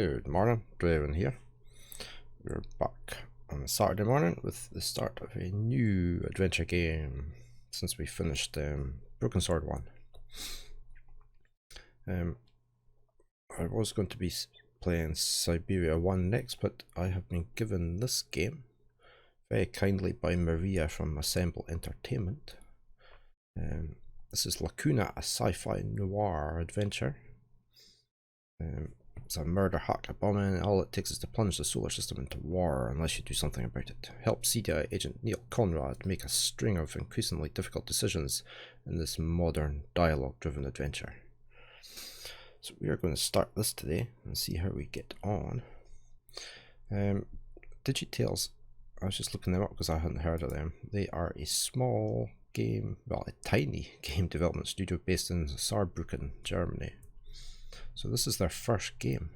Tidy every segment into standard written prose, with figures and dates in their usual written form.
Good morning, Draven here. We're back on Saturday morning with the start of a new adventure game since we finished Broken Sword 1. I was going to be playing Siberia 1 next, but I have been given this game very kindly by Maria from Assemble Entertainment. This is Lacuna, a sci-fi noir adventure. It's a murder hack, a bombing, and all it takes is to plunge the solar system into war unless you do something about it. Help CDI agent Neil Conrad make a string of increasingly difficult decisions in this modern dialogue-driven adventure. So we are going to start this today and see how we get on. Digitales, I was just looking them up because I hadn't heard of them. They are a small game, well, a tiny game development studio based in Saarbrücken, Germany. So this is their first game.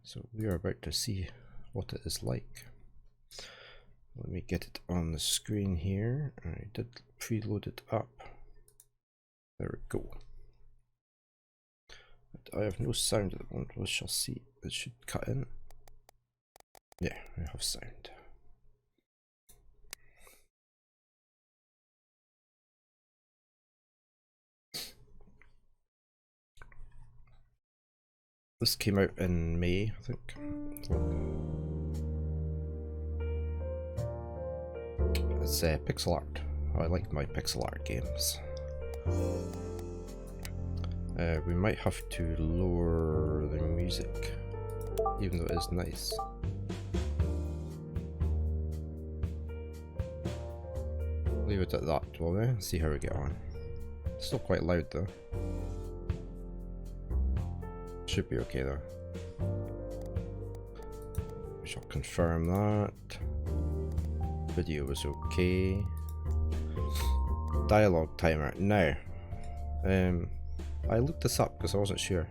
So we are about to see what it is like. Let me get it on the screen here. I did preload it up. There we go. But I have no sound at the moment. We shall see. It should cut in. Yeah, I have sound. This came out in May, I think. It's pixel art. I like my pixel art games. We might have to lower the music, even though it is nice. Leave it at that, will we? See how we get on. It's still quite loud though. Should be okay though. We shall confirm that. Video was okay. Dialogue timer. Now, I looked this up because I wasn't sure.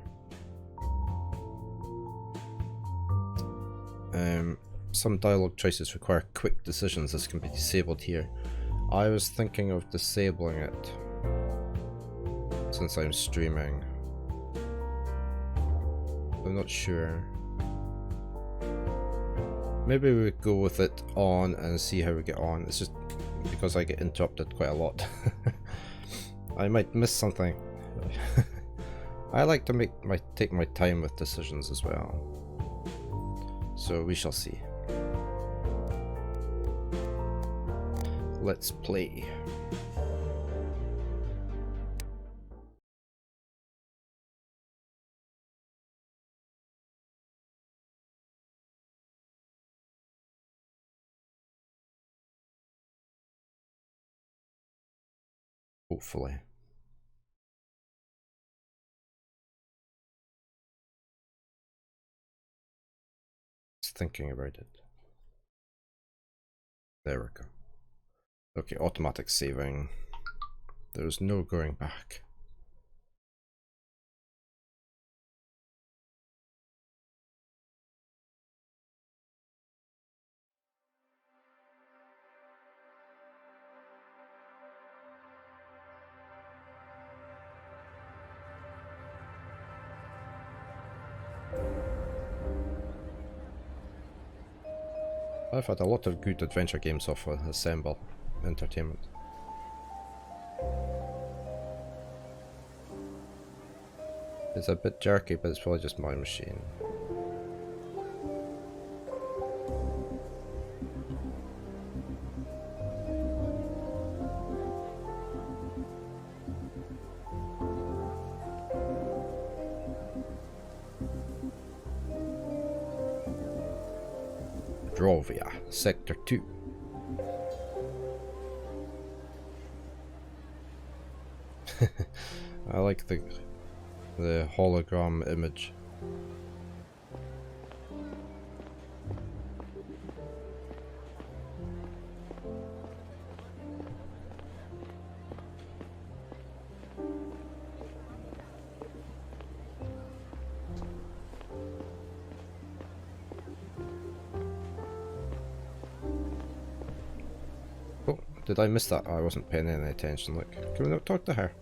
Some dialogue choices require quick decisions. This can be disabled here. I was thinking of disabling it since I'm streaming. I'm not sure. Maybe we go with it on and see how we get on. It's just because I get interrupted quite a lot. I might miss something. I like to take my time with decisions as well. So we shall see. Let's play. Hopefully. Just thinking about it. There we go. Okay, automatic saving. There's no going back. I've had a lot of good adventure games off of Assemble Entertainment. It's a bit jerky, but it's probably just my machine. Drovia, Sector 2. I like the hologram image. Did I miss that? I wasn't paying any attention. Look, can we not talk to her?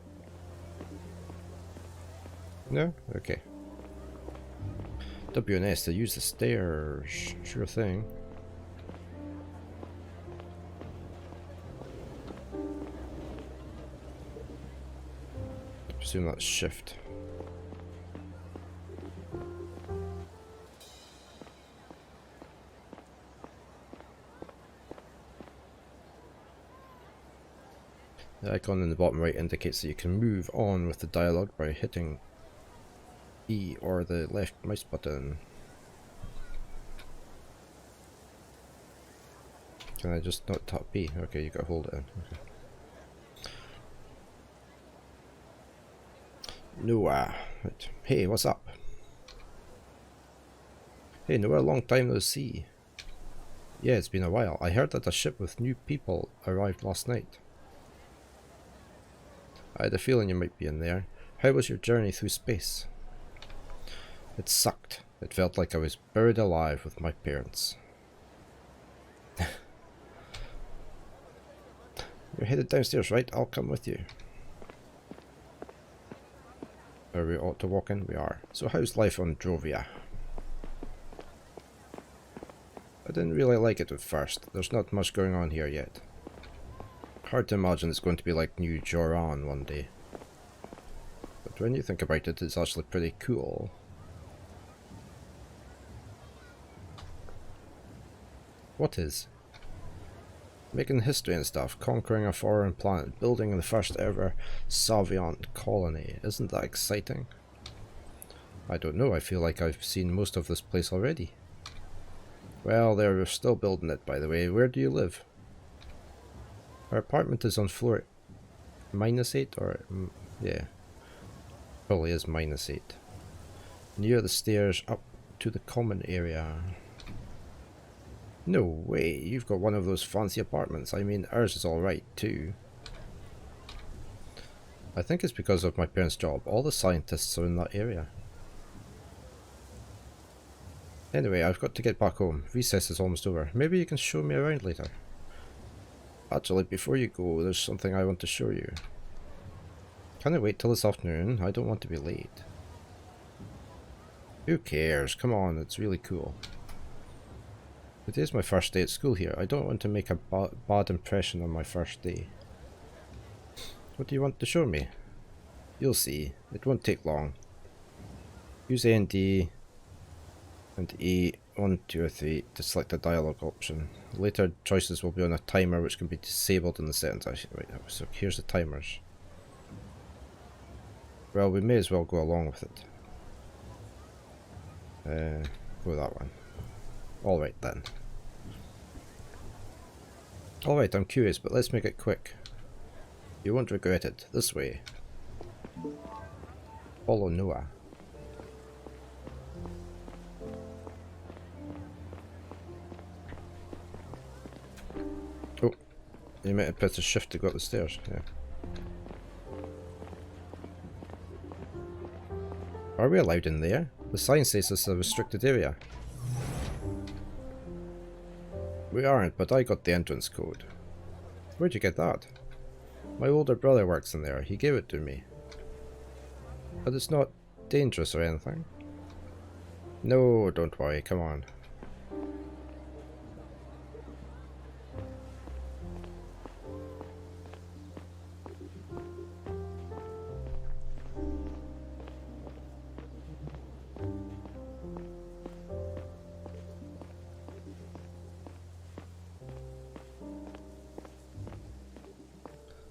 No? Okay. W and S to use the stairs. Sure thing. I presume that's shift. The icon in the bottom right indicates that you can move on with the dialogue by hitting E or the left mouse button. Can I just not tap B? Okay, you gotta hold it in. Okay. Noah. Right. Hey, what's up? Hey Noah, long time no see. Yeah, it's been a while. I heard that a ship with new people arrived last night. I had a feeling you might be in there. How was your journey through space? It sucked. It felt like I was buried alive with my parents. You're headed downstairs, right? I'll come with you. Are we ought to walk in? We are. So how's life on Drovia? I didn't really like it at first. There's not much going on here yet. Hard to imagine it's going to be like New Joran one day. But when you think about it, it's actually pretty cool. What is? Making history and stuff, conquering a foreign planet, building the first ever Savient colony. Isn't that exciting? I don't know, I feel like I've seen most of this place already. Well, they're still building it, by the way. Where do you live? Our apartment is on floor -8, or yeah, probably is -8. Near the stairs up to the common area. No way, you've got one of those fancy apartments. I mean, ours is alright too. I think it's because of my parents' job. All the scientists are in that area. Anyway, I've got to get back home. Recess is almost over. Maybe you can show me around later. Actually, before you go, there's something I want to show you. Can I wait till this afternoon? I don't want to be late. Who cares? Come on, it's really cool. Today's my first day at school here. I don't want to make a bad impression on my first day. What do you want to show me? You'll see. It won't take long. Use A and D and E 1, 2 or 3 to select the dialogue option. Later choices will be on a timer which can be disabled in the settings. Right, so here's the timers. Well, we may as well go along with it. Go that one. Alright then. Alright, I'm curious, but let's make it quick. You won't regret it. This way. Follow Noah. Oh, you might have pressed a shift to go up the stairs. Yeah. Are we allowed in there? The sign says this is a restricted area. We aren't, but I got the entrance code. Where'd you get that? My older brother works in there. He gave it to me. But it's not dangerous or anything. No, don't worry. Come on.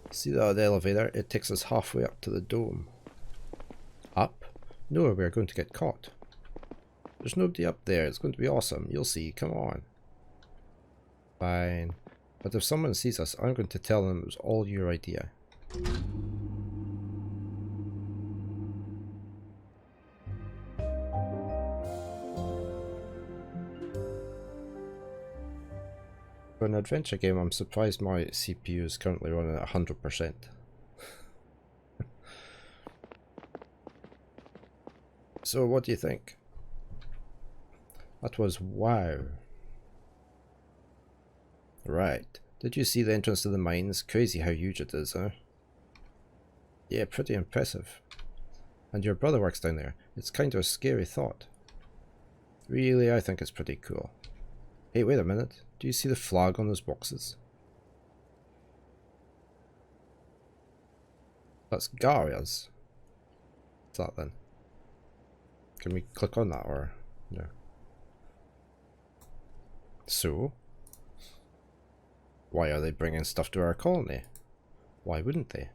See that elevator? It takes us halfway up to the dome. Up? No, we're going to get caught. There's nobody up there. It's going to be awesome. You'll see. Come on. Fine. But if someone sees us, I'm going to tell them it was all your idea. For an adventure game, I'm surprised my CPU is currently running at 100%. So what do you think? That was wow. Right. Did you see the entrance to the mines? Crazy how huge it is, huh? Yeah, pretty impressive. And your brother works down there. It's kind of a scary thought. Really, I think it's pretty cool. Hey, wait a minute. Do you see the flag on those boxes? That's Garia's. What's that then? Can we click on that or no? So, why are they bringing stuff to our colony? Why wouldn't they?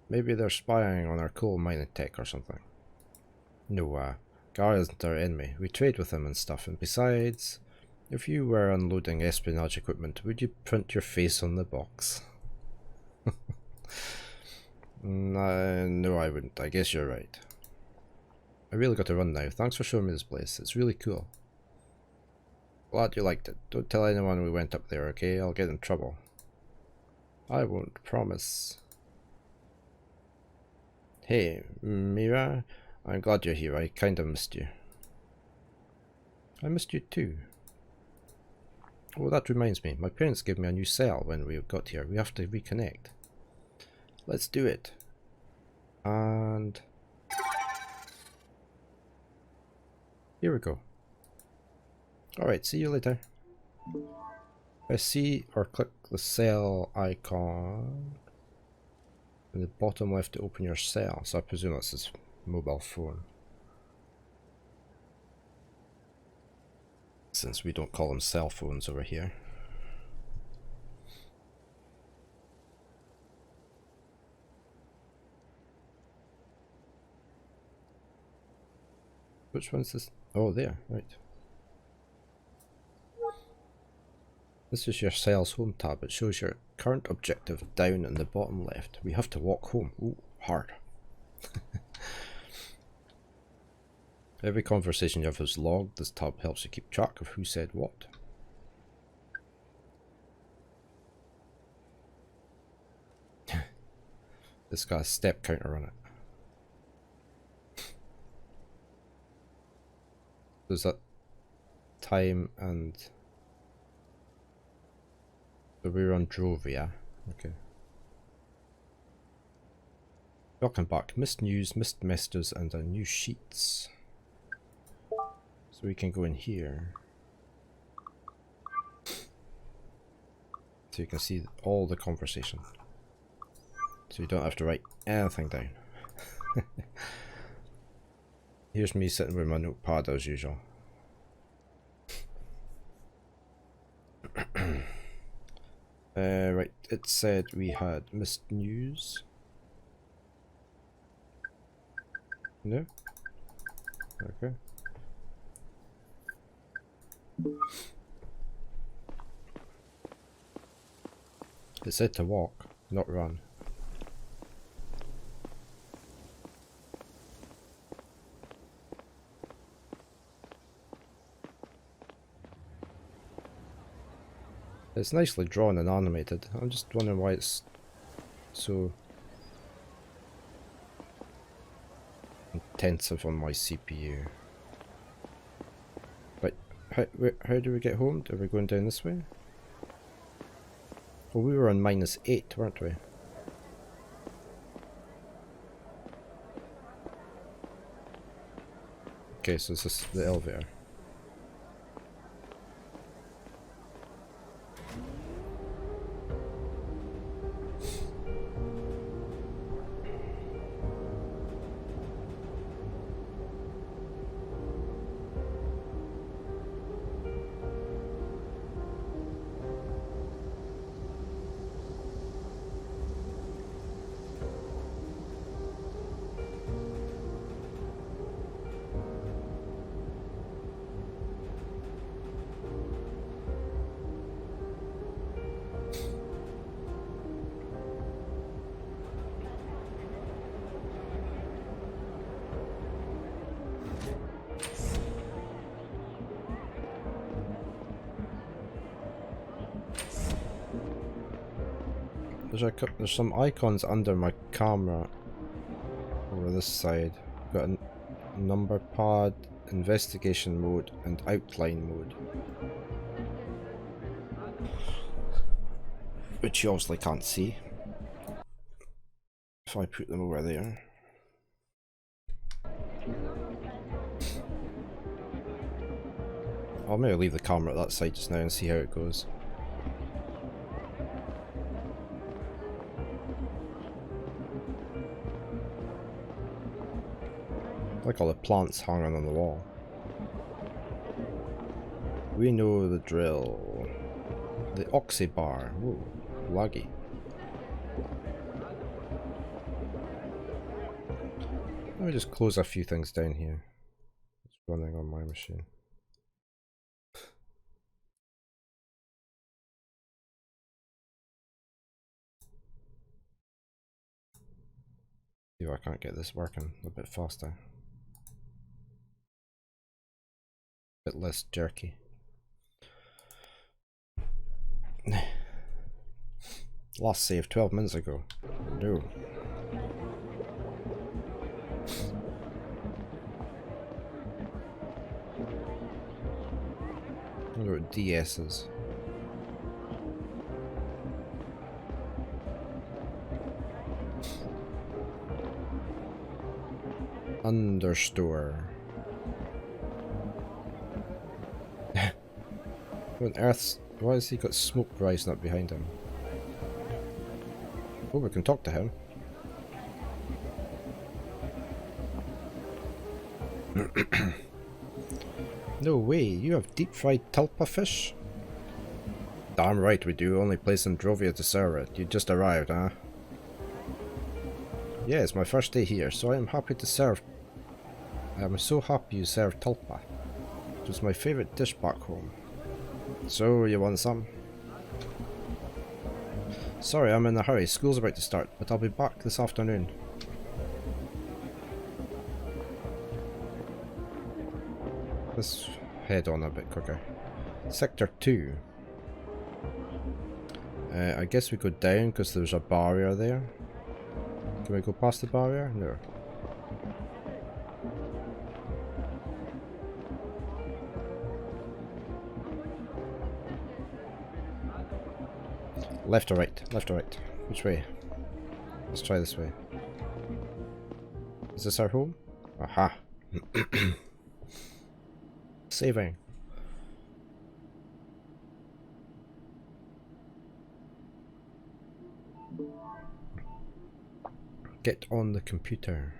Maybe they're spying on our coal mining tech or something. No, Gar isn't our enemy. We trade with him and stuff, and besides, if you were unloading espionage equipment, would you print your face on the box? No, I wouldn't. I guess you're right. I really got to run now. Thanks for showing me this place. It's really cool. Glad you liked it. Don't tell anyone we went up there, okay? I'll get in trouble. I won't promise. Hey, Mira. I'm glad you're here. I kind of missed you. I missed you too. Oh, that reminds me. My parents gave me a new cell when we got here. We have to reconnect. Let's do it. And here we go. Alright, see you later. Press C or click the cell icon in the bottom left to open your cell. So I presume that's his mobile phone. Since we don't call them cell phones over here. Which one's this? Oh, there, right. This is your cell's home tab. It shows your current objective down in the bottom left. We have to walk home. Ooh, hard. Every conversation you have is logged. This tab helps you keep track of who said what. This got a step counter on it. There's that time and... So we're on Drovia. Okay. Welcome back. Missed news, missed messages, and our new sheets. So we can go in here. So you can see all the conversation. So you don't have to write anything down. Here's me sitting with my notepad as usual. Right, it said we had missed news. No? Okay. It said to walk, not run. It's nicely drawn and animated. I'm just wondering why it's so intensive on my CPU. But how do we get home? Are we going down this way? Well, we were on -8, weren't we? Okay, so this is the elevator. There's some icons under my camera over this side. Got a number pad, investigation mode, and outline mode. Which you obviously can't see. If I put them over there. I'll maybe leave the camera at that side just now and see how it goes. Like all the plants hanging on the wall. We know the drill. The oxy bar. Whoa, laggy. Let me just close a few things down here. It's running on my machine. See if I can't get this working a bit faster. A bit less jerky. Last save 12 minutes ago. No. I wonder what DS is. Understore. What on earth? Why has he got smoke rising up behind him? Oh, we can talk to him. No way, you have deep fried tulpa fish? Damn right we do, only place in Drovia to serve it. You just arrived, huh? Yeah, it's my first day here, so I am happy to serve. I'm so happy you serve tulpa. It was my favourite dish back home. So, you want some? Sorry, I'm in a hurry. School's about to start, but I'll be back this afternoon. Let's head on a bit quicker. Sector 2. I guess we go down because there's a barrier there. Can we go past the barrier? No. Left or right? Left or right? Which way? Let's try this way. Is this our home? Aha! Saving. Get on the computer.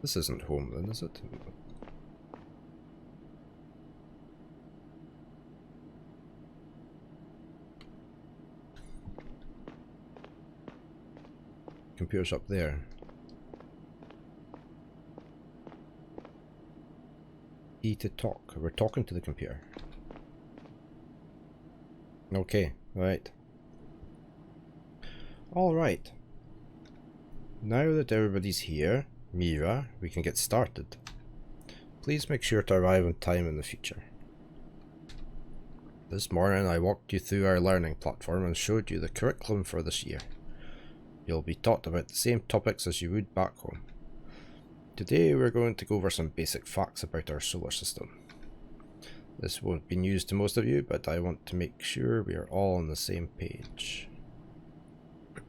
This isn't home then, is it? Computer's up there. E to talk. We're talking to the computer. Okay, right. Alright. Now that everybody's here, Mira, we can get started. Please make sure to arrive on time in the future. This morning I walked you through our learning platform and showed you the curriculum for this year. You'll be taught about the same topics as you would back home. Today we're going to go over some basic facts about our solar system. This won't be news to most of you, but I want to make sure we are all on the same page.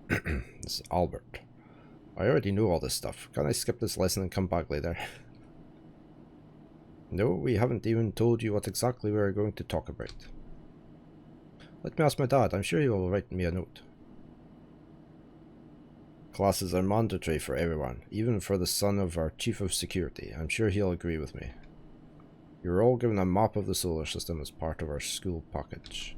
This is Albert. I already know all this stuff. Can I skip this lesson and come back later? No, we haven't even told you what exactly we are going to talk about. Let me ask my dad. I'm sure he will write me a note. Classes are mandatory for everyone, even for the son of our chief of security. I'm sure he'll agree with me. You're all given a map of the solar system as part of our school package.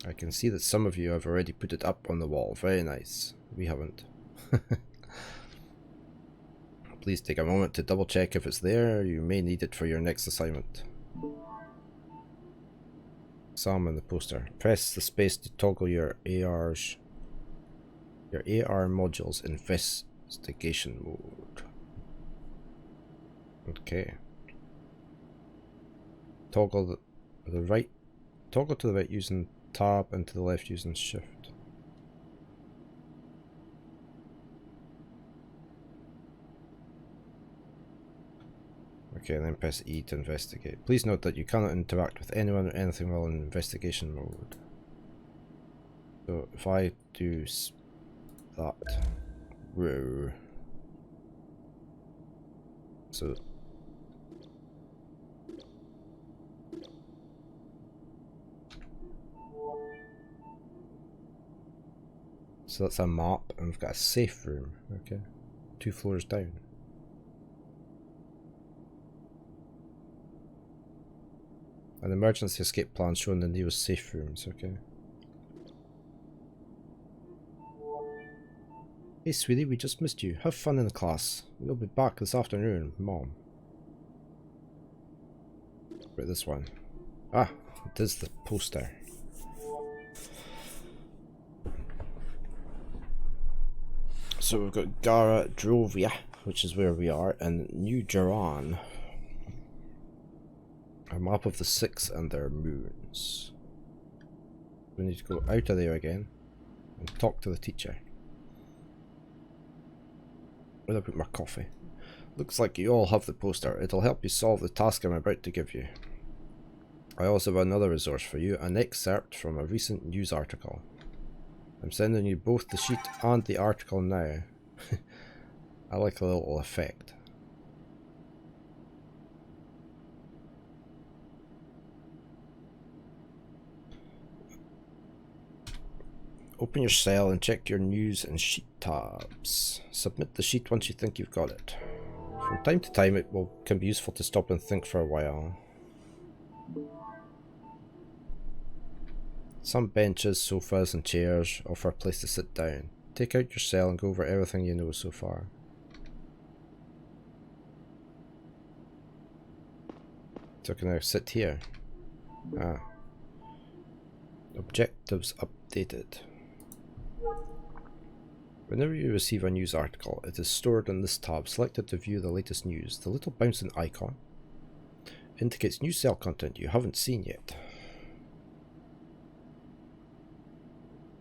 I can see that some of you have already put it up on the wall. Very nice. We haven't. Please take a moment to double check if it's there. You may need it for your next assignment. Sam in the poster. Press the space to toggle your AR module's investigation mode. Okay. Toggle to the right using tab and to the left using shift. Okay, and then press E to investigate. Please note that you cannot interact with anyone or anything while in investigation mode. So if I do that, whoa. So So that's a map, and we've got a safe room. Okay, 2 floors down. An emergency escape plan showing the nearest safe rooms. Okay. Hey sweetie, we just missed you. Have fun in the class. We'll be back this afternoon, Mom. Right, this one. Ah, it is the poster. So we've got Gara Drovia, which is where we are, and New Geran. A map of the 6 and their moons. We need to go out of there again and talk to the teacher. Where did I put my coffee? Looks like you all have the poster. It'll help you solve the task I'm about to give you. I also have another resource for you, an excerpt from a recent news article. I'm sending you both the sheet and the article now. I like a little effect. Open your cell and check your news and sheet tabs. Submit the sheet once you think you've got it. From time to time can be useful to stop and think for a while. Some benches, sofas and chairs offer a place to sit down. Take out your cell and go over everything you know so far. So can I sit here? Ah. Objectives updated. Whenever you receive a news article, it is stored in this tab, selected to view the latest news. The little bouncing icon indicates new cell content you haven't seen yet.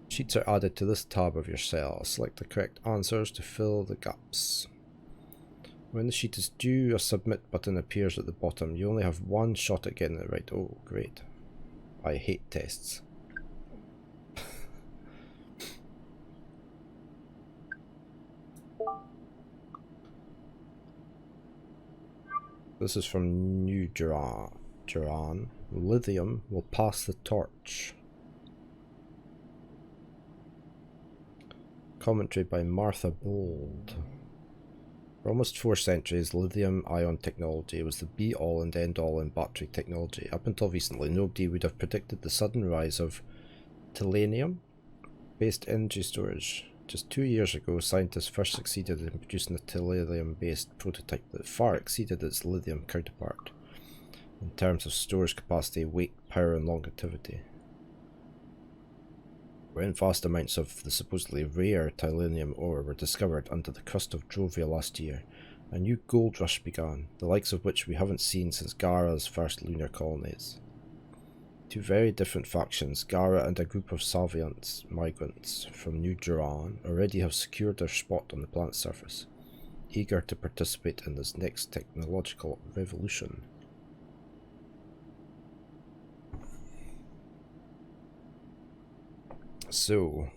Sheets are added to this tab of your cell. Select the correct answers to fill the gaps. When the sheet is due, a submit button appears at the bottom. You only have one shot at getting it right. Oh, great. I hate tests. This is from New Geran. Lithium will pass the torch. Commentary by Martha Bold. For almost 4 centuries, lithium-ion technology was the be-all and end-all in battery technology. Up until recently, nobody would have predicted the sudden rise of tellurium-based energy storage. Just 2 years ago, scientists first succeeded in producing a tellurium-based prototype that far exceeded its lithium counterpart in terms of storage capacity, weight, power, and longevity. When vast amounts of the supposedly rare titanium ore were discovered under the crust of Drovia last year, a new gold rush began, the likes of which we haven't seen since Gara's first lunar colonies. 2 very different factions, Gara and a group of Savians migrants from New Geran, already have secured their spot on the planet's surface, eager to participate in this next technological revolution. So,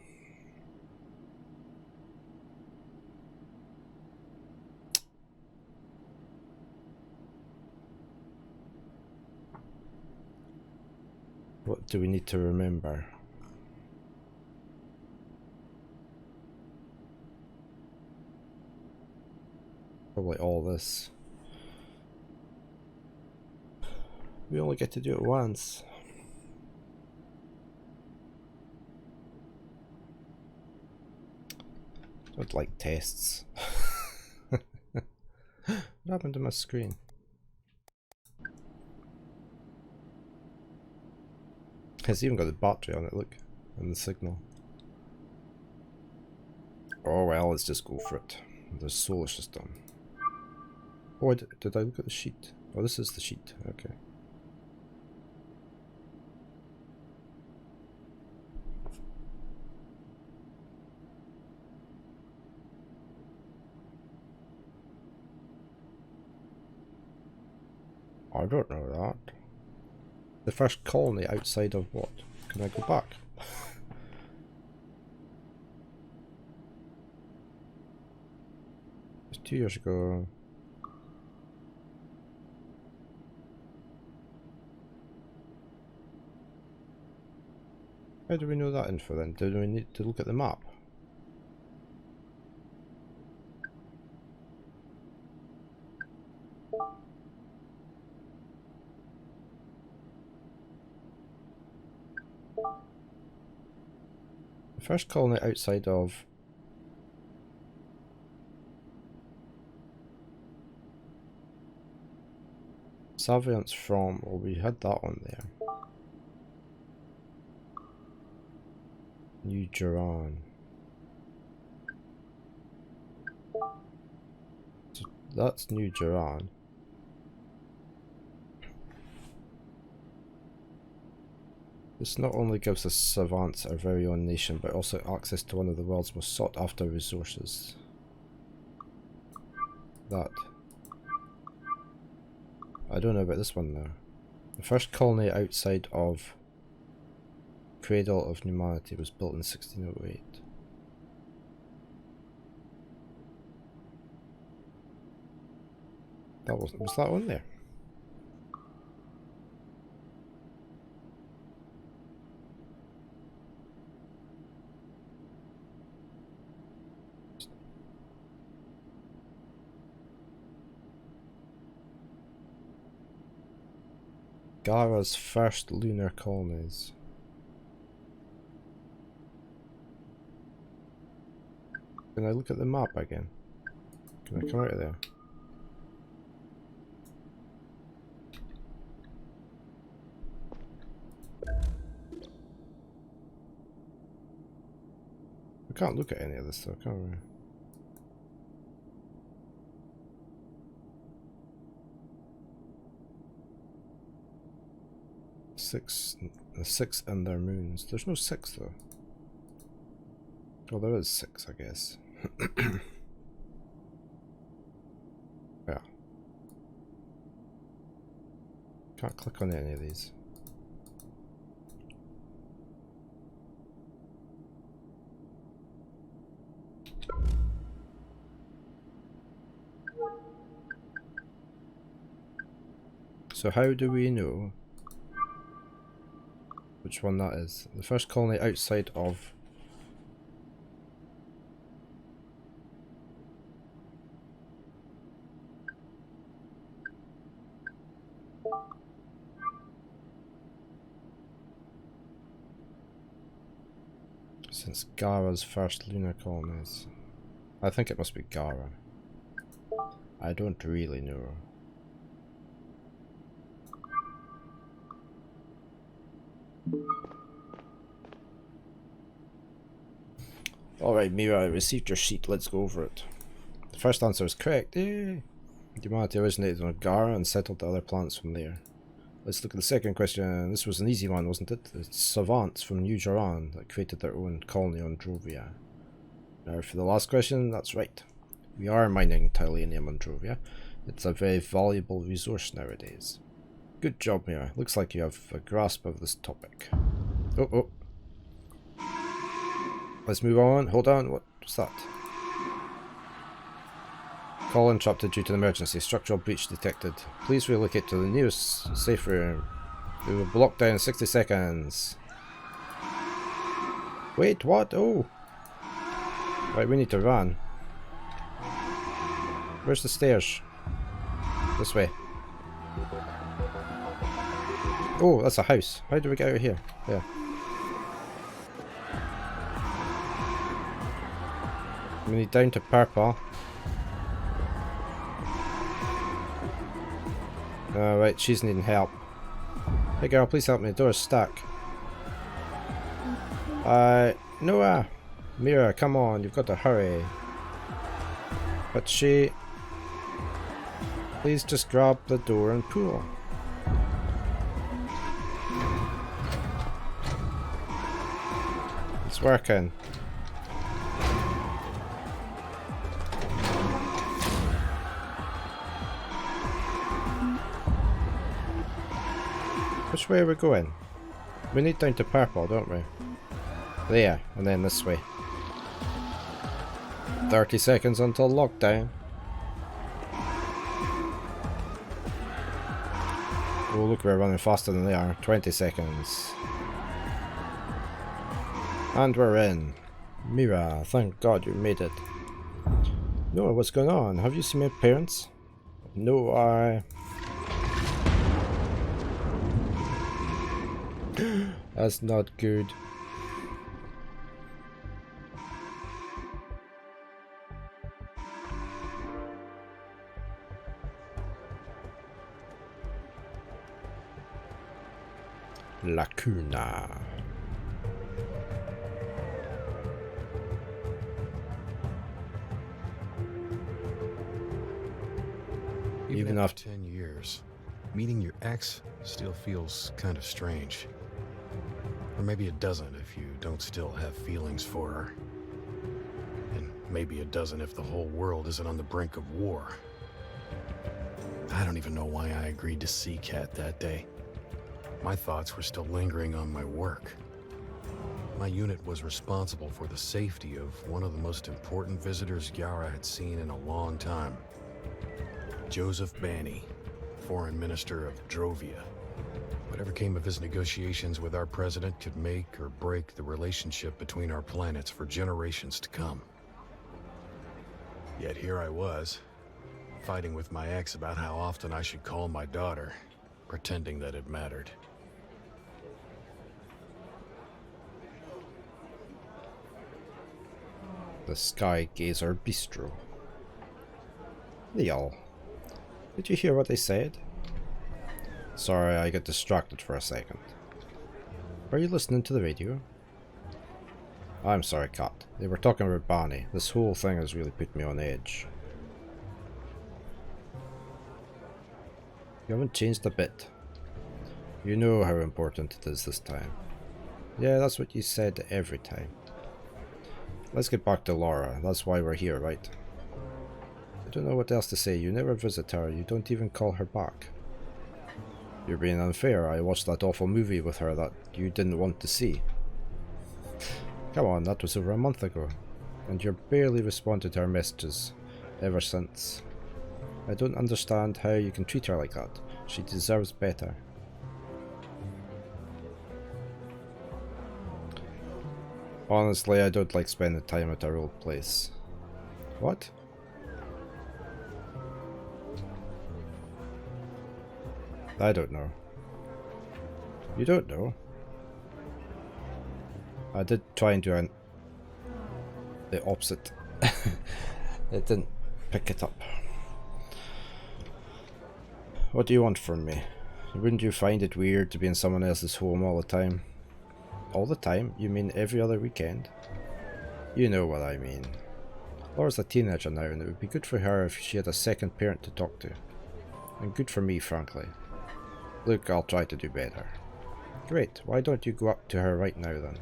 what do we need to remember? Probably all this. We only get to do it once. I don't like tests. What happened to my screen? It's even got the battery on it, look, and the signal. Oh well, let's just go for it. The solar system. Oh, did I look at the sheet? Oh, this is the sheet, okay. I don't know that. The first colony outside of what? Can I go back? It was 2 years ago. How do we know that info then? Do we need to look at the map? The first colony outside of Savants from, well, we had that one there. New Geran. So that's New Geran. This not only gives us savants our very own nation, but also access to one of the world's most sought after resources. That. I don't know about this one now. The first colony outside of Cradle of Humanity was built in 1608. That wasn't, was that one there? Gara's first lunar colonies. Can I look at the map again? Can I come out of there? We can't look at any of this stuff, can we? The six and their moons. There's no six though. Oh, there is six, I guess. Yeah. Can't click on any of these. So how do we know which one that is? The first colony outside of since Gara's first lunar colonies. I think it must be Gara. I don't really know. Alright, Mira, I received your sheet. Let's go over it. The first answer is correct. Yay! Humanity originated on Gara and settled to other planets from there. Let's look at the second question. This was an easy one, wasn't it? It's savants from New Geran that created their own colony on Drovia. Now for the last question, that's right. We are mining Tylenium on Drovia. It's a very valuable resource nowadays. Good job, Mira. Looks like you have a grasp of this topic. Oh, oh. Let's move on. Hold on. What's that? Call interrupted due to an emergency. Structural breach detected. Please relocate to the nearest safe room. We will block down in 60 seconds. Wait, what? Oh. Right, we need to run. Where's the stairs? This way. Oh, that's a house. How do we get out of here? There. We need down to purple. Right, she's needing help. Hey girl, please help me. The door's stuck. Noah! Mira, come on, you've got to hurry. But she... Please just grab the door and pull. It's working. Which way are we going? We need down to purple, don't we? There, and then this way. 30 seconds until lockdown. Oh look, we're running faster than they are. 20 seconds. And we're in. Mira, thank God you made it. Noah, what's going on? Have you seen my parents? No, That's not good. Lacuna. Even after 10 years, meeting your ex still feels kind of strange. Or maybe it doesn't if you don't still have feelings for her. And maybe it doesn't if the whole world isn't on the brink of war. I don't even know why I agreed to see Kat that day. My thoughts were still lingering on my work. My unit was responsible for the safety of one of the most important visitors Yara had seen in a long time. Joseph Banny, Foreign Minister of Drovia. Whatever came of his negotiations with our president could make or break the relationship between our planets for generations to come. Yet here I was, fighting with my ex about how often I should call my daughter, pretending that it mattered. The Sky Gazer Bistro. Neil, did you hear what they said? Sorry, I got distracted for a second. Are you listening to the radio? I'm sorry, Kat. They were talking about Banny. This whole thing has really put me on edge. You haven't changed a bit. You know how important it is this time. Yeah, that's what you said every time. Let's get back to Laura. That's why we're here, right? I don't know what else to say. You never visit her. You don't even call her back. You're being unfair. I watched that awful movie with her that you didn't want to see. Come on, that was over a month ago. And you've barely responded to her messages ever since. I don't understand how you can treat her like that. She deserves better. Honestly, I don't like spending time at our old place. What? I don't know. You don't know? I did try and do the opposite. It didn't pick it up. What do you want from me? Wouldn't you find it weird to be in someone else's home all the time? All the time? You mean every other weekend? You know what I mean. Laura's a teenager now, and it would be good for her if she had a second parent to talk to. And good for me, frankly. Look, I'll try to do better. Great, why don't you go up to her right now then?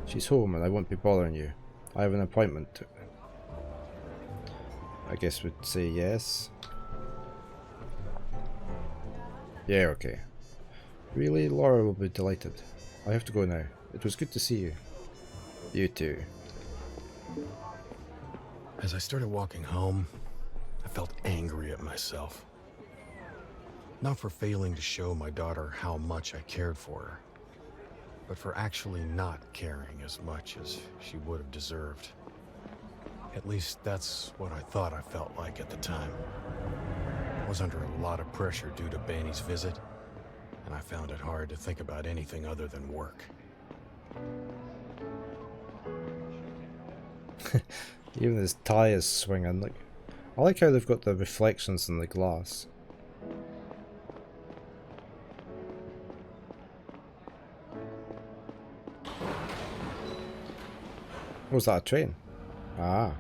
She's home and I won't be bothering you. I have an appointment. I guess we'd say yes. Yeah, okay. Really, Laura will be delighted. I have to go now. It was good to see you. You too. As I started walking home, I felt angry at myself. Not for failing to show my daughter how much I cared for her, but for actually not caring as much as she would have deserved. At least that's what I thought I felt like at the time. I was under a lot of pressure due to Banny's visit, and I found it hard to think about anything other than work. Even his tie is swinging. Like, I like how they've got the reflections in the glass. Was that a train? Ah.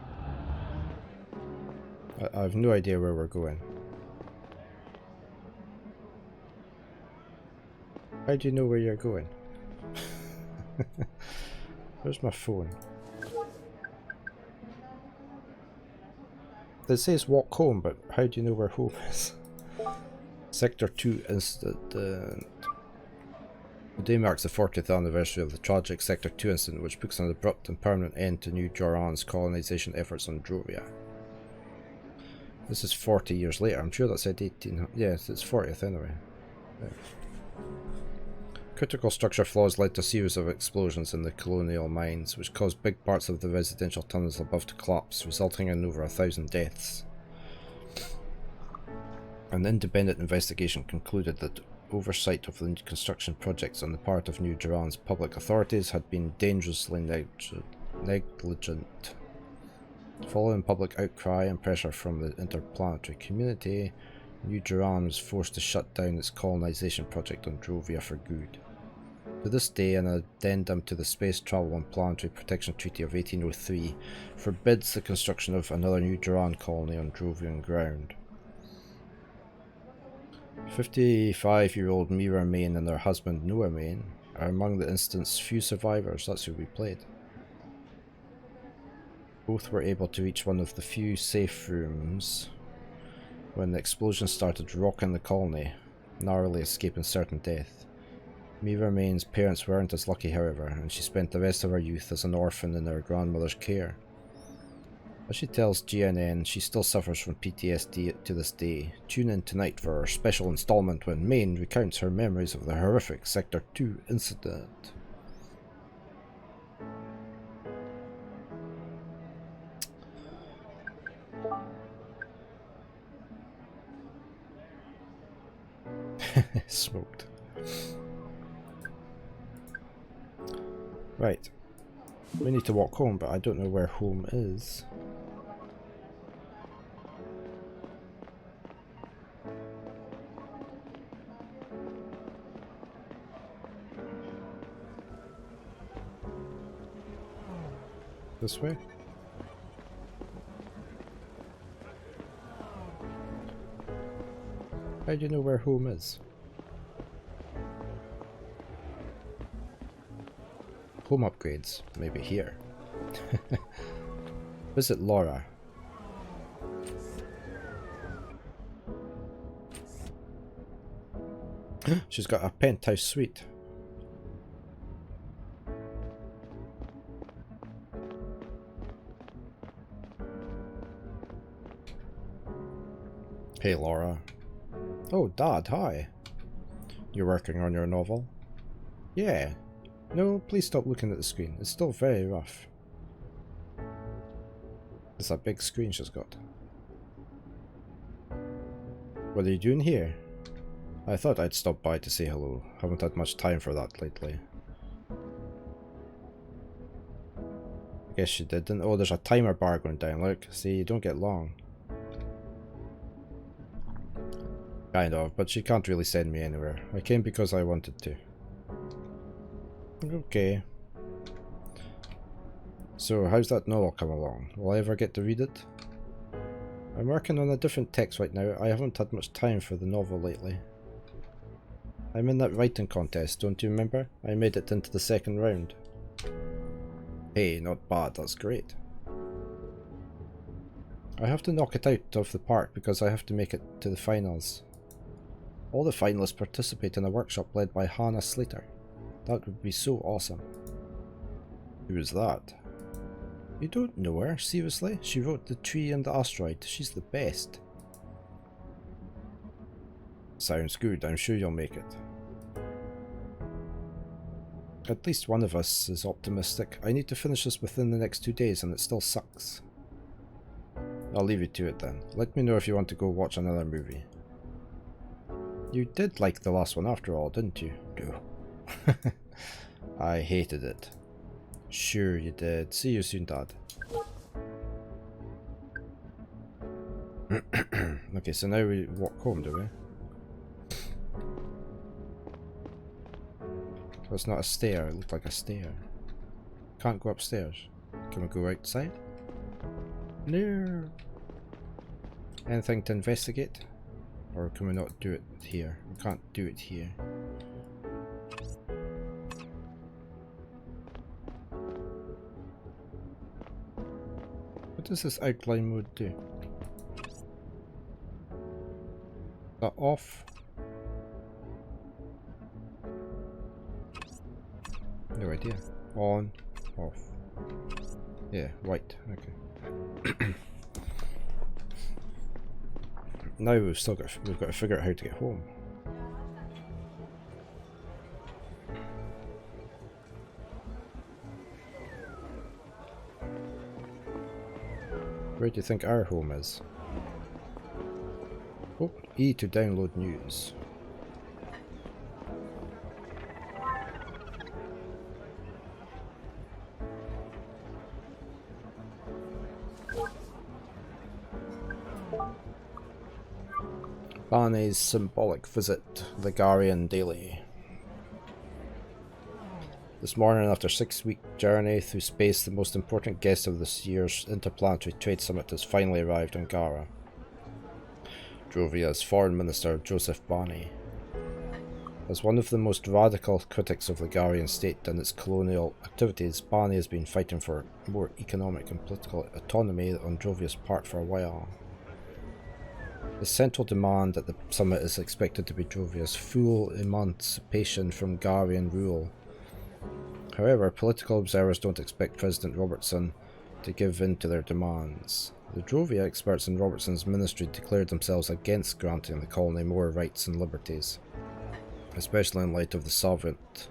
I have no idea where we're going. How do you know where you're going? Where's my phone? It says walk home, but how do you know where home is? Sector 2 incident. The day marks the 40th anniversary of the tragic Sector 2 incident, which puts an abrupt and permanent end to New Joran's colonization efforts on Drovia. This is 40 years later. I'm sure that said 18... Yes, it's 40th anyway. Yeah. Critical structure flaws led to a series of explosions in the colonial mines, which caused big parts of the residential tunnels above to collapse, resulting in over 1,000 deaths. An independent investigation concluded that oversight of the construction projects on the part of New Duran's public authorities had been dangerously negligent. Following public outcry and pressure from the interplanetary community, New Duran was forced to shut down its colonization project on Drovia for good. To this day, an addendum to the Space Travel and Planetary Protection Treaty of 1803 forbids the construction of another New Duran colony on Drovian ground. 55-year-old Mira Main and her husband Noah Main are among the incident's few survivors. That's who we played. Both were able to reach one of the few safe rooms when the explosion started rocking the colony, narrowly escaping certain death. Mira Main's parents weren't as lucky, however, and she spent the rest of her youth as an orphan in her grandmother's care. As she tells GNN, she still suffers from PTSD to this day. Tune in tonight for our special installment when Main recounts her memories of the horrific Sector 2 incident. Smoked. Right. We need to walk home, but I don't know where home is. This way? How do you know where home is? Home upgrades, maybe here. Visit Laura. She's got a penthouse suite. Hey Laura. Oh, Dad, hi. You're working on your novel? Yeah. No, please stop looking at the screen. It's still very rough. It's a big screen she's got. What are you doing here? I thought I'd stop by to say hello. Haven't had much time for that lately. I guess you didn't. Oh, there's a timer bar going down. Look, see, you don't get long. Kind of, but she can't really send me anywhere. I came because I wanted to. Okay. So, how's that novel come along? Will I ever get to read it? I'm working on a different text right now. I haven't had much time for the novel lately. I'm in that writing contest, don't you remember? I made it into the second round. Hey, not bad, that's great. I have to knock it out of the park because I have to make it to the finals. All the finalists participate in a workshop led by Hannah Slater. That would be so awesome. Who is that? You don't know her, seriously? She wrote The Tree and the Asteroid. She's the best. Sounds good, I'm sure you'll make it. At least one of us is optimistic. I need to finish this within the next 2 days and it still sucks. I'll leave you to it then. Let me know if you want to go watch another movie. You did like the last one after all, didn't you? No. I hated it. Sure you did. See you soon, Dad. Okay, so now we walk home, do we? Oh, it's not a stair, it looked like a stair. Can't go upstairs. Can we go outside? No. Anything to investigate? Or can we not do it here? We can't do it here. What does this outline mode do? Is that off? No idea. On, off. Yeah, white. Okay. Now we've got to figure out how to get home. Where do you think our home is? Oh, E to download news. Banny's Symbolic visit the Garian daily. This morning, after a 6-week journey through space, the most important guest of this year's Interplanetary Trade Summit has finally arrived on Gara. Jovia's Foreign Minister Joseph Banny. As one of the most radical critics of the Garian state and its colonial activities, Banny has been fighting for more economic and political autonomy on Jovia's part for a while. The central demand at the summit is expected to be Jovia's full emancipation from Garian rule. However, political observers don't expect President Robertson to give in to their demands. The Jovia experts in Robertson's ministry declared themselves against granting the colony more rights and liberties, especially in light of the Salvient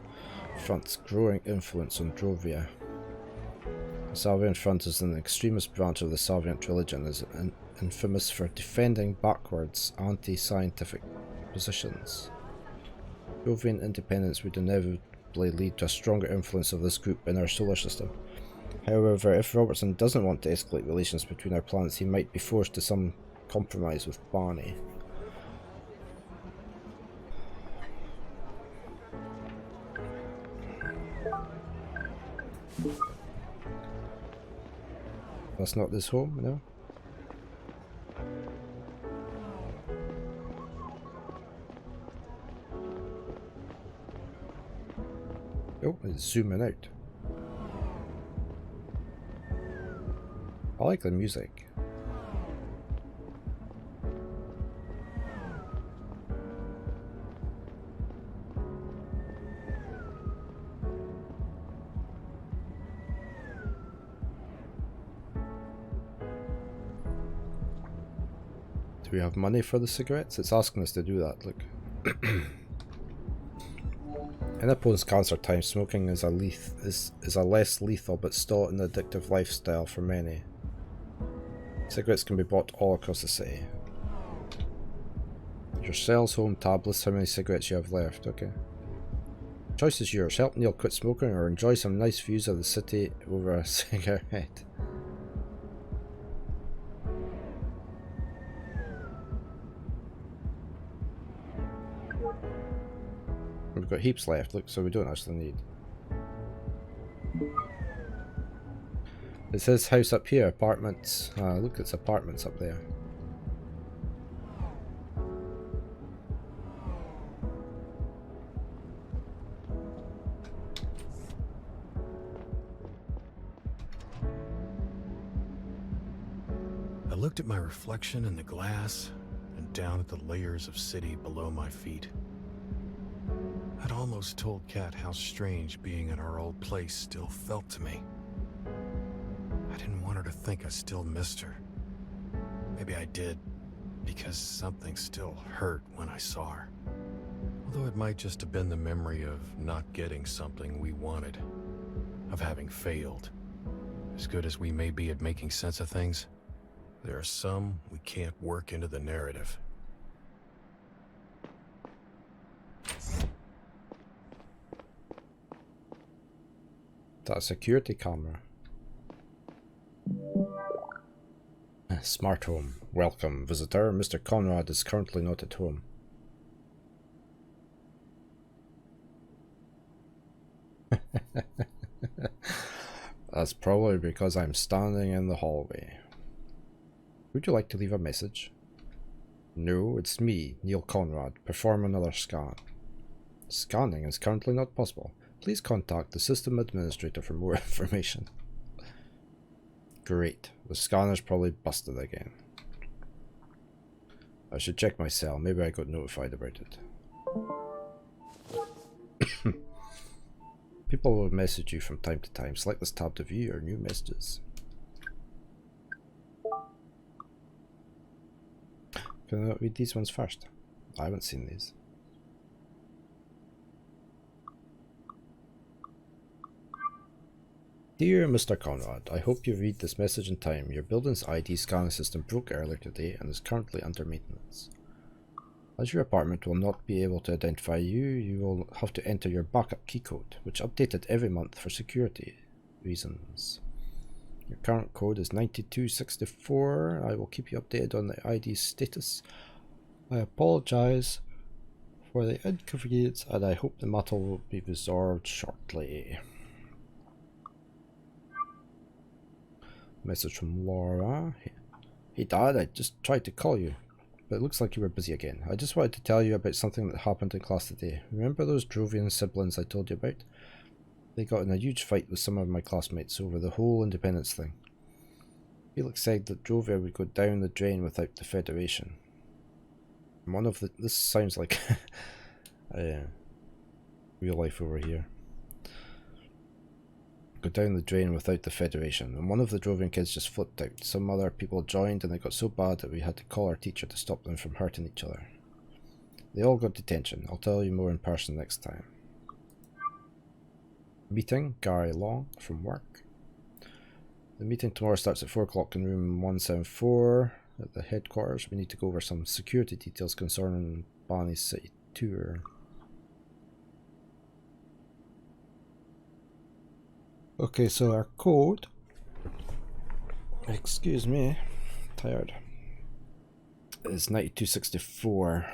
Front's growing influence on Jovia. The Salvient Front is an extremist branch of the Salvient religion and is infamous for defending backwards, anti-scientific positions. Jovian independence would inevitably lead to a stronger influence of this group in our solar system. However, if Robertson doesn't want to escalate relations between our planets, he might be forced to some compromise with Banny. That's not this home, no? Oh, it's zooming out. I like the music. Do we have money for the cigarettes? It's asking us to do that, look. In opponent's cancer time, smoking is a less lethal but still an addictive lifestyle for many. Cigarettes can be bought all across the city. Your sales home tab lists how many cigarettes you have left. Okay. Choice is yours. Help Neil quit smoking or enjoy some nice views of the city over a cigarette. We've got heaps left, look, so we don't actually need. It says house up here, apartments. Look, it's apartments up there. I looked at my reflection in the glass and down at the layers of city below my feet. I'd almost told Kat how strange being in our old place still felt to me. I didn't want her to think I still missed her. Maybe I did, because something still hurt when I saw her. Although it might just have been the memory of not getting something we wanted, of having failed. As good as we may be at making sense of things, there are some we can't work into the narrative. That's a security camera. Smart home. Welcome, visitor. Mr. Conrad is currently not at home. That's probably because I'm standing in the hallway. Would you like to leave a message? No, it's me, Neil Conrad. Perform another scan. Scanning is currently not possible. Please contact the system administrator for more information. Great. The scanner's probably busted again. I should check my cell. Maybe I got notified about it. People will message you from time to time. Select this tab to view your new messages. Can I read these ones first? I haven't seen these. Dear Mr. Conrad, I hope you read this message in time. Your building's ID scanning system broke earlier today and is currently under maintenance. As your apartment will not be able to identify you, you will have to enter your backup keycode, which updated every month for security reasons. Your current code is 9264. I will keep you updated on the ID status. I apologize for the inconvenience and I hope the matter will be resolved shortly. Message from Laura. Hey Dad, I just tried to call you, but it looks like you were busy again. I just wanted to tell you about something that happened in class today. Remember those Drovian siblings I told you about? They got in a huge fight with some of my classmates over the whole independence thing. Felix said that Drovia would go down the drain without the Federation. This sounds like real life over here. Go down the drain without the Federation, and one of the Drovian kids just flipped out. Some other people joined and it got so bad that we had to call our teacher to stop them from hurting each other. They all got detention. I'll tell you more in person next time. Meeting, Gary Long from work. The meeting tomorrow starts at 4 o'clock in room 174 at the headquarters. We need to go over some security details concerning Banny's city tour. Okay, so our code, excuse me, tired, is 9264.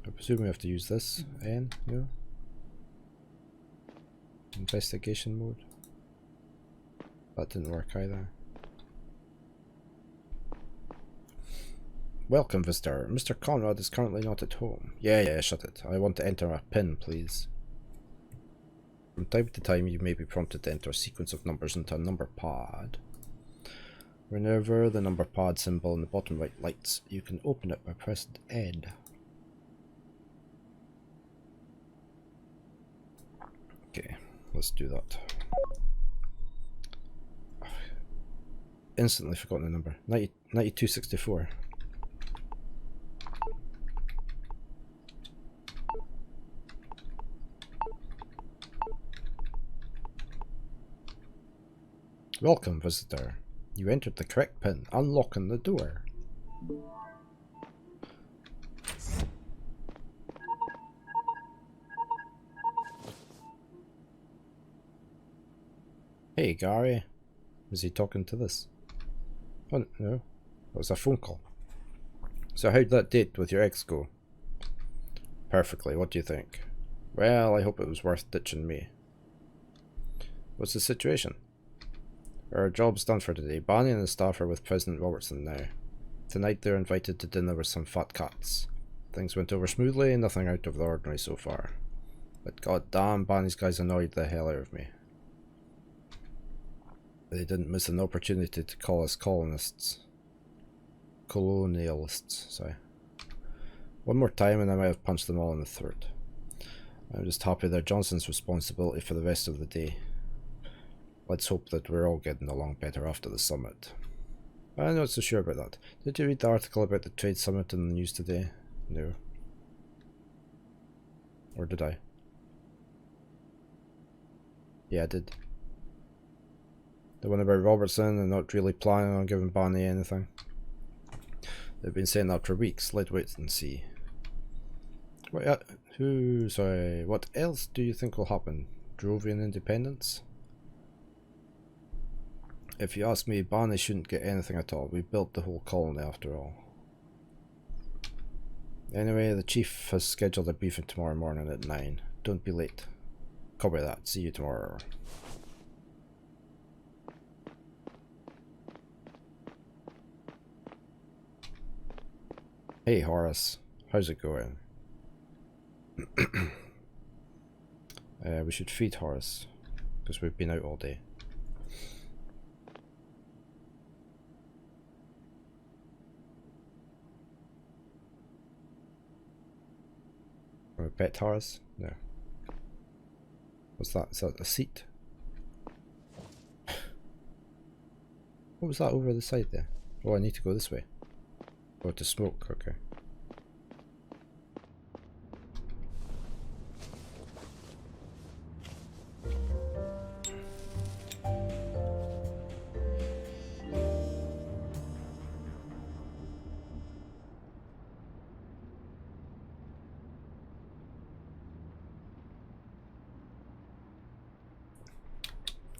I presume we have to use this. N, no? Investigation mode. That didn't work either. Welcome, visitor. Mr. Conrad is currently not at home. Yeah, shut it. I want to enter a PIN, please. From time to time, you may be prompted to enter a sequence of numbers into a number pad. Whenever the number pad symbol in the bottom right lights, you can open it by pressing N. Okay, let's do that. Instantly forgotten the number. 9264. Welcome, visitor. You entered the correct PIN, unlocking the door. Hey, Gary. Was he talking to this? Oh, no. It was a phone call. So how'd that date with your ex go? Perfectly. What do you think? Well, I hope it was worth ditching me. What's the situation? Our job's done for today. Banny and the staff are with President Robertson now. Tonight they're invited to dinner with some fat cats. Things went over smoothly, nothing out of the ordinary so far. But goddamn, Banny's guys annoyed the hell out of me. They didn't miss an opportunity to call us colonialists, sorry. One more time and I might have punched them all in the throat. I'm just happy they're Johnson's responsibility for the rest of the day. Let's hope that we're all getting along better after the summit. I'm not so sure about that. Did you read the article about the trade summit in the news today? No. Or did I? Yeah, I did. The one about Robertson and not really planning on giving Banny anything. They've been saying that for weeks. Let's wait and see. What else do you think will happen? Drovian independence? If you ask me, Banny shouldn't get anything at all. We built the whole colony after all. Anyway, the chief has scheduled a briefing tomorrow morning at 9. Don't be late. Copy that. See you tomorrow. Hey Horace, how's it going? We should feed Horace, because we've been out all day. Can we pet Horace? No. What's that? Is that a seat? What was that over the side there? Oh, I need to go this way. Oh, to smoke, okay.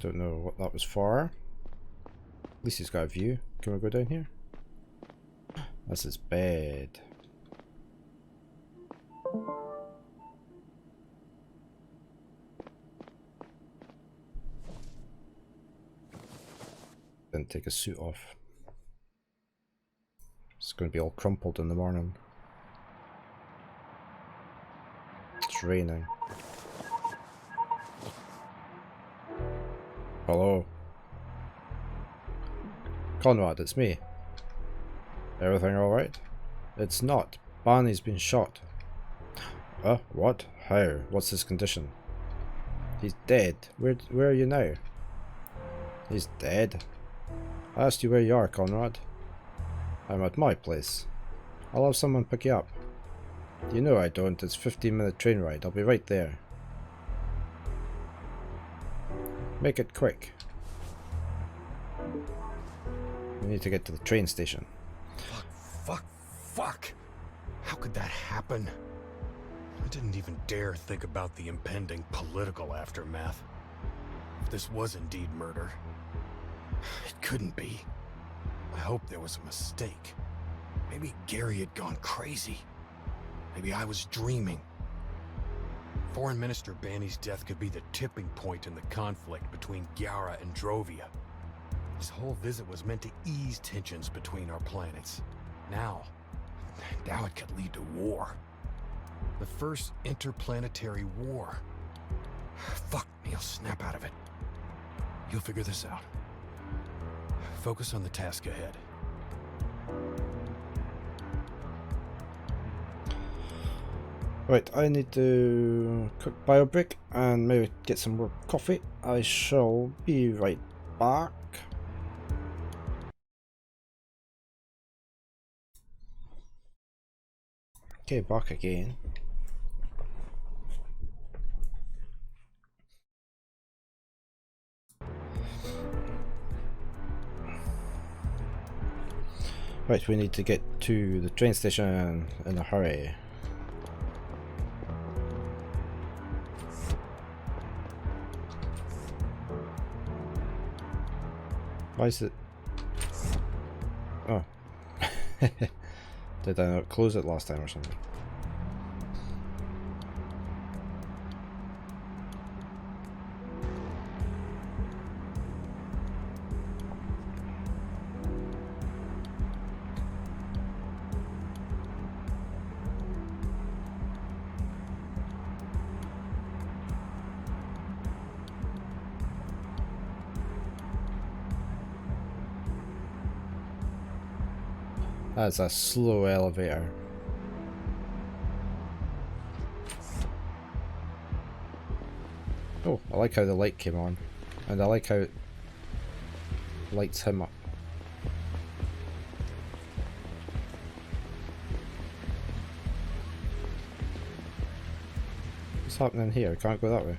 Don't know what that was for. At least he's got a view. Can we go down here? That's his bed. Didn't take his suit off. It's going to be all crumpled in the morning. It's raining. Hello. Conrad, it's me. Everything alright? It's not. Banny's been shot. What? How? What's his condition? He's dead. Where are you now? He's dead. I asked you where you are, Conrad. I'm at my place. I'll have someone pick you up. You know I don't. It's a 15-minute train ride. I'll be right there. Make it quick. We need to get to the train station. Fuck! How could that happen? I didn't even dare think about the impending political aftermath. If this was indeed murder, it couldn't be. I hope there was a mistake. Maybe Gary had gone crazy. Maybe I was dreaming. Foreign Minister Banny's death could be the tipping point in the conflict between Gyara and Drovia. His whole visit was meant to ease tensions between our planets. Now it could lead to war. The first interplanetary war. Fuck, Neil, snap out of it. You'll figure this out. Focus on the task ahead. Right, I need to cook bio break and maybe get some more coffee. I shall be right back. Okay, back again. Right, we need to get to the train station in a hurry. Why is it? Oh. Did I not close it last time or something? That's a slow elevator. Oh, I like how the light came on. And I like how it lights him up. What's happening here? I can't go that way.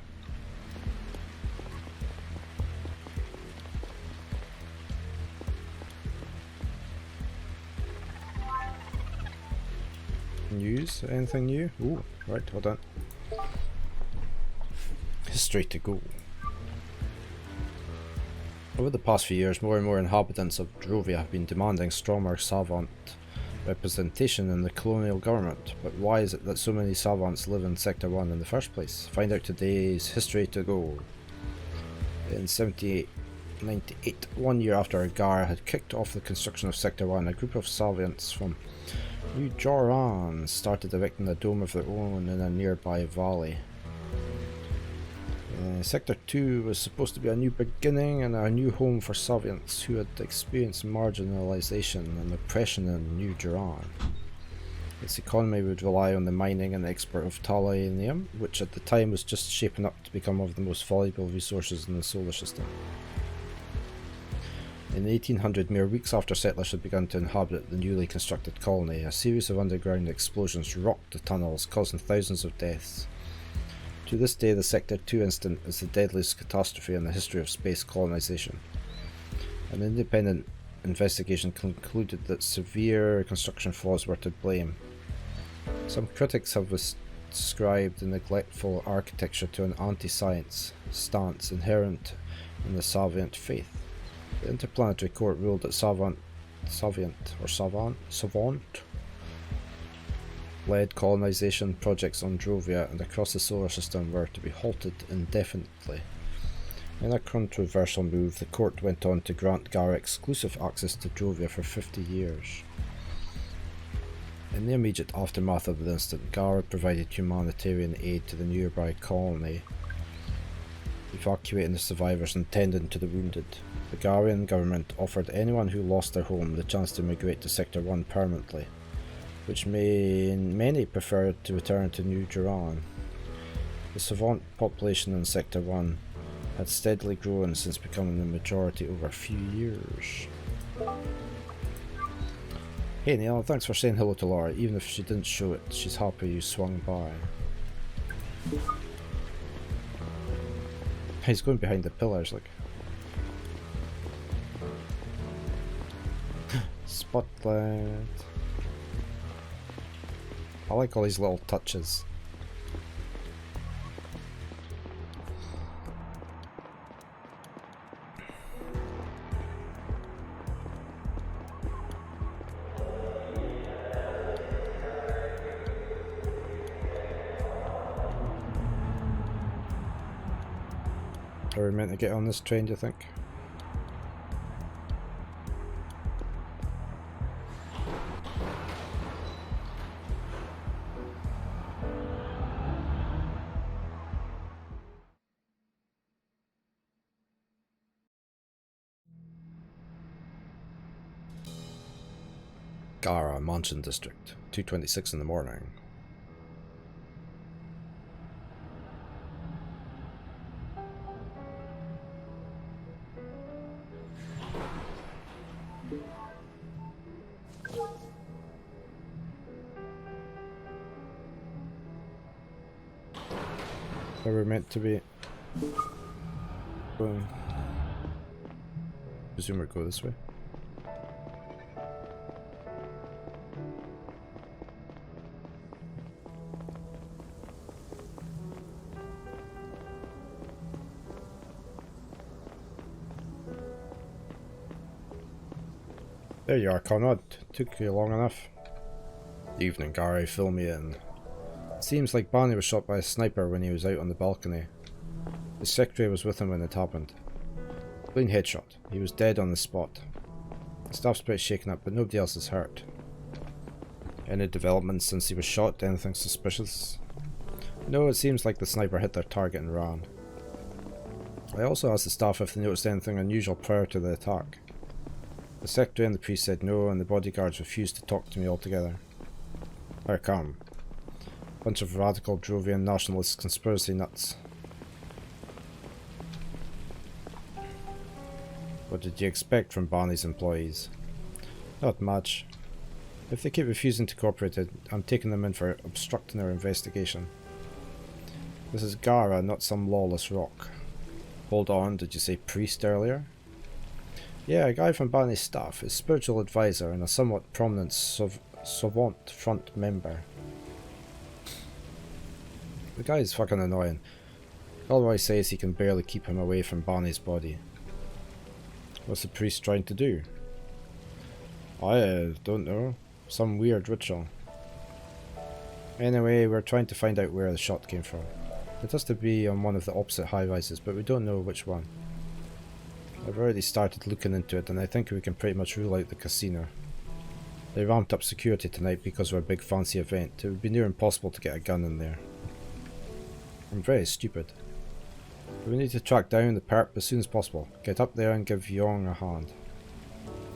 News? Anything new? Ooh, right, hold on. History to go. Over the past few years, more and more inhabitants of Drovia have been demanding stronger savant representation in the colonial government. But why is it that so many savants live in Sector 1 in the first place? Find out today's History to go. In 98, 1 year after Agar had kicked off the construction of Sector 1, a group of savants from New Joran started erecting a dome of their own in a nearby valley. Sector 2 was supposed to be a new beginning and a new home for Saviants who had experienced marginalization and oppression in New Joran. Its economy would rely on the mining and export of titanium, which at the time was just shaping up to become one of the most valuable resources in the solar system. In 1800, mere weeks after settlers had begun to inhabit the newly constructed colony, a series of underground explosions rocked the tunnels, causing thousands of deaths. To this day, the Sector 2 incident is the deadliest catastrophe in the history of space colonization. An independent investigation concluded that severe construction flaws were to blame. Some critics have ascribed the neglectful architecture to an anti-science stance inherent in the Savant faith. The Interplanetary Court ruled that Savant led colonization projects on Drovia and across the solar system were to be halted indefinitely. In a controversial move, the court went on to grant Gara exclusive access to Drovia for 50 years. In the immediate aftermath of the incident, Gara provided humanitarian aid to the nearby colony, evacuating the survivors and tending to the wounded. The Garian government offered anyone who lost their home the chance to migrate to Sector 1 permanently, which many preferred to return to New Duran. The savant population in Sector 1 had steadily grown since becoming the majority over a few years. Hey Neil, thanks for saying hello to Laura. Even if she didn't show it, she's happy you swung by. He's going behind the pillars, like. Spotlight. I like all these little touches. Are we meant to get on this train, do you think? Gara Mansion District, 2:26 in the morning. Where we're meant to be going. Presume we go this way. There you are, Conrad. Took you long enough. Evening, Gary. Fill me in. Seems like Banny was shot by a sniper when he was out on the balcony. His secretary was with him when it happened. Clean headshot. He was dead on the spot. The staff's pretty shaken up, but nobody else is hurt. Any developments since he was shot? Anything suspicious? No, it seems like the sniper hit their target and ran. I also asked the staff if they noticed anything unusual prior to the attack. The secretary and the priest said no, and the bodyguards refused to talk to me altogether. How come? Bunch of radical Drovian nationalist conspiracy nuts. What did you expect from Banny's employees? Not much. If they keep refusing to cooperate, I'm taking them in for obstructing our investigation. This is Gara, not some lawless rock. Hold on, did you say priest earlier? Yeah, a guy from Banny's staff, his spiritual advisor and a somewhat prominent Savant front member. The guy is fucking annoying. Gilroy says he can barely keep him away from Banny's body. What's the priest trying to do? I don't know. Some weird ritual. Anyway, we're trying to find out where the shot came from. It has to be on one of the opposite high-rises, but we don't know which one. I've already started looking into it, and I think we can pretty much rule out the casino. They ramped up security tonight because of our big fancy event. It would be near impossible to get a gun in there. I'm very stupid. We need to track down the perp as soon as possible. Get up there and give Yong a hand.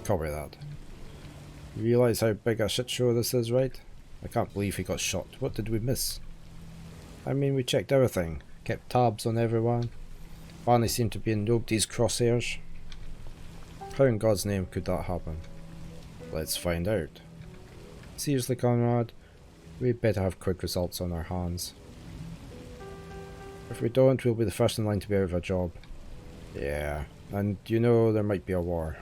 Copy that. You realise how big a shit show this is, right? I can't believe he got shot. What did we miss? I mean, we checked everything. Kept tabs on everyone. Banny seemed to be in nobody's crosshairs. How in God's name could that happen? Let's find out. Seriously, Conrad? We'd better have quick results on our hands. If we don't, we'll be the first in line to be out of a job. Yeah, and you know there might be a war.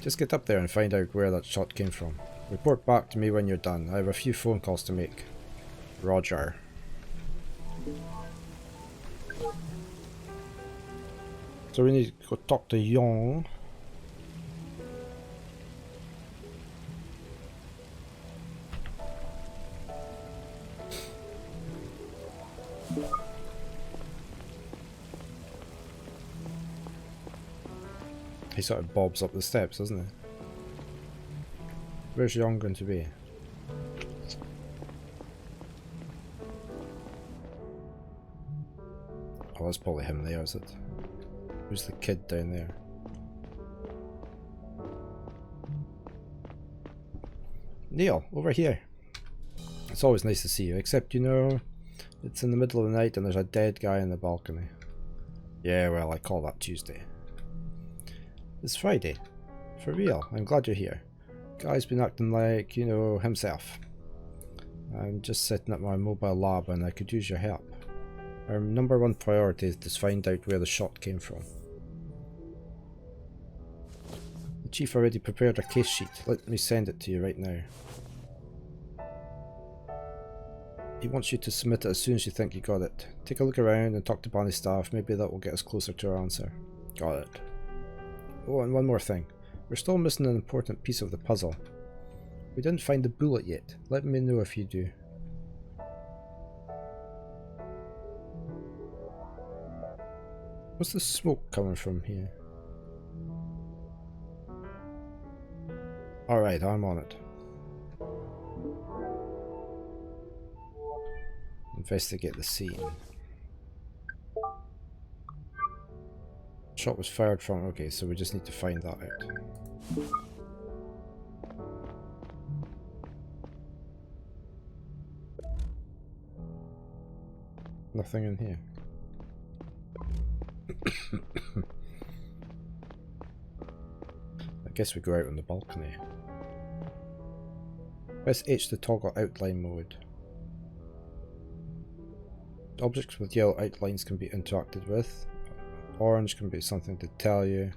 Just get up there and find out where that shot came from. Report back to me when you're done. I have a few phone calls to make. Roger. So we need to go talk to Young. He sort of bobs up the steps, doesn't he? Where's Young going to be? Oh, that's probably him there, is it? Who's the kid down there? Neil, over here. It's always nice to see you, except you know, it's in the middle of the night and there's a dead guy in the balcony. Yeah, well, I call that Tuesday. It's Friday. For real, I'm glad you're here. Guy's been acting like, you know, himself. I'm just setting up my mobile lab and I could use your help. Our #1 priority is to find out where the shot came from. The chief already prepared a case sheet. Let me send it to you right now. He wants you to submit it as soon as you think you got it. Take a look around and talk to Banny staff. Maybe that will get us closer to our answer. Got it. Oh, and one more thing. We're still missing an important piece of the puzzle. We didn't find the bullet yet. Let me know if you do. What's the smoke coming from here? Alright, I'm on it. Investigate the scene. Shot was fired from... Okay, so we just need to find that out. Nothing in here. I guess we go out on the balcony. Press H to toggle outline mode. Objects with yellow outlines can be interacted with. Orange can be something to tell you.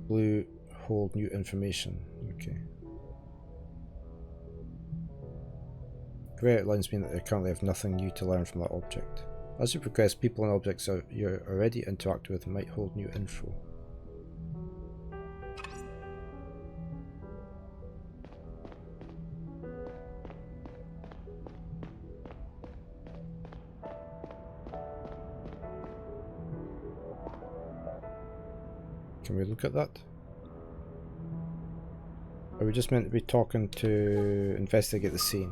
Blue, hold new information. Okay. Grey outlines mean that you currently have nothing new to learn from that object. As you progress, people and objects you already interact with might hold new info. Can we look at that? Are we just meant to be talking to investigate the scene?